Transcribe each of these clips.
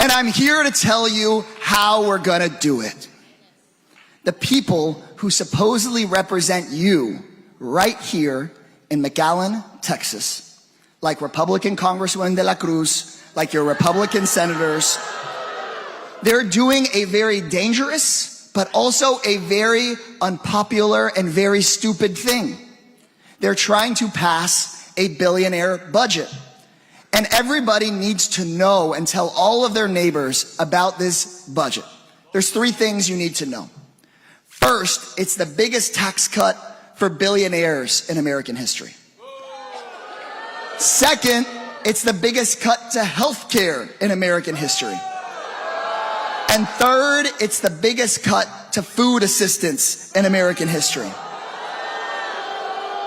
And I'm here to tell you how we're gonna do it. The people who supposedly represent you right here in McAllen, Texas, like Republican Congresswoman De La Cruz, like your Republican senators, they're doing a very dangerous, but also a very unpopular and very stupid thing. They're trying to pass a billionaire budget. And everybody needs to know and tell all of their neighbors about this budget. There's three things you need to know. First, it's the biggest tax cut for billionaires in American history. Second, it's the biggest cut to healthcare in American history. And third, it's the biggest cut to food assistance in American history.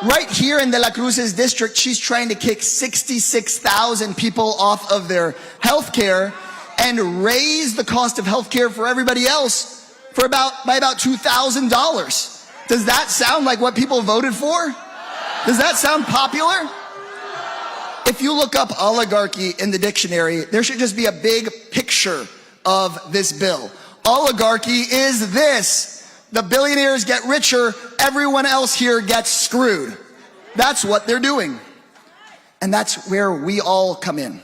Right here in De La Cruz's district, she's trying to kick 66,000 people off of their health care and raise the cost of health care for everybody else by about $2,000. Does that sound like what people voted for? Does that sound popular? If you look up oligarchy in the dictionary, there should just be a big picture of this bill. Oligarchy is this. The billionaires get richer, everyone else here gets screwed. That's what they're doing. And that's where we all come in.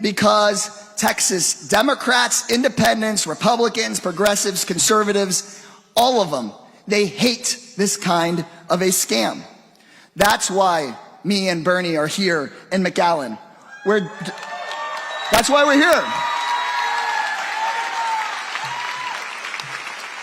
Because Texas Democrats, independents, Republicans, progressives, conservatives, all of them, they hate this kind of a scam. That's why me and Bernie are here in McAllen. That's why we're here.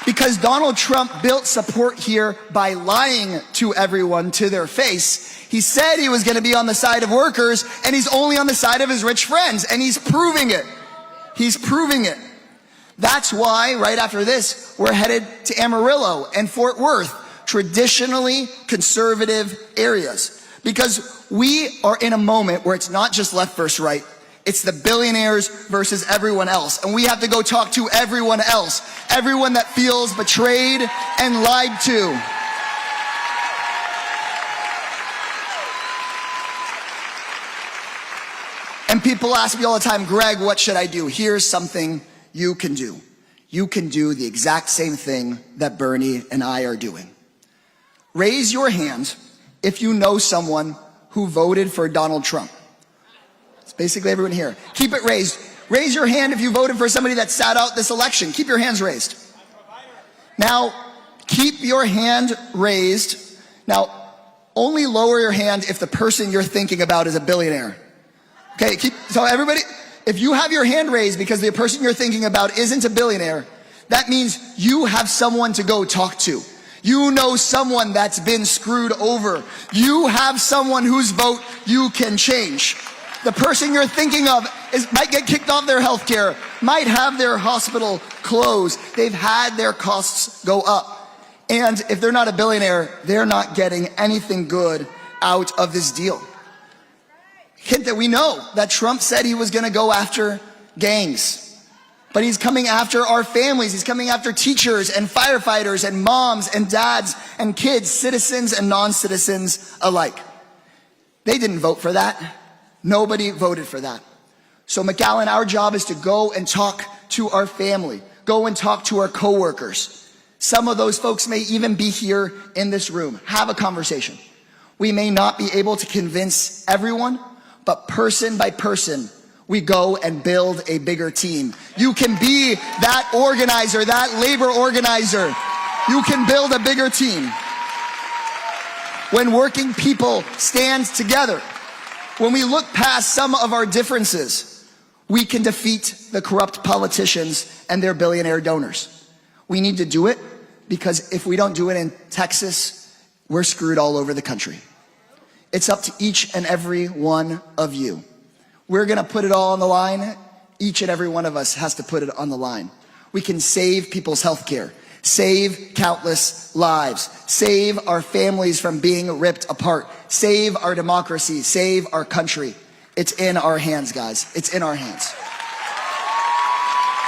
Because Donald Trump built support here by lying to everyone to their face. He said he was going to be on the side of workers, and he's only on the side of his rich friends, and he's proving it. He's proving it. That's why, right after this, we're headed to Amarillo and Fort Worth, traditionally conservative areas. Because we are in a moment where it's not just left versus right. It's the billionaires versus everyone else. And we have to go talk to everyone else. Everyone that feels betrayed and lied to. And people ask me all the time, Greg, what should I do? Here's something you can do. You can do the exact same thing that Bernie and I are doing. Raise your hand if you know someone who voted for Donald Trump. Basically everyone here. Keep it raised. Raise your hand if you voted for somebody that sat out this election. Keep your hands raised. Now, keep your hand raised. Now, only lower your hand if the person you're thinking about is a billionaire. Okay, so everybody, if you have your hand raised because the person you're thinking about isn't a billionaire, that means you have someone to go talk to. You know someone that's been screwed over. You have someone whose vote you can change. The person you're thinking of might get kicked off their health care, might have their hospital closed. They've had their costs go up. And if they're not a billionaire, they're not getting anything good out of this deal. Hint that we know that Trump said he was going to go after gangs. But he's coming after our families. He's coming after teachers and firefighters and moms and dads and kids, citizens and non-citizens alike. They didn't vote for that. Nobody voted for that. So McAllen, our job is to go and talk to our family, go and talk to our coworkers. Some of those folks may even be here in this room. Have a conversation. We may not be able to convince everyone, but person by person, we go and build a bigger team. You can be that organizer, that labor organizer. You can build a bigger team. When working people stand together, when we look past some of our differences, we can defeat the corrupt politicians and their billionaire donors. We need to do it because if we don't do it in Texas, we're screwed all over the country. It's up to each and every one of you. We're gonna put it all on the line. Each and every one of us has to put it on the line. We can save people's health care, save countless lives, save our families from being ripped apart, save our democracy, save our country. It's in our hands, guys. It's in our hands.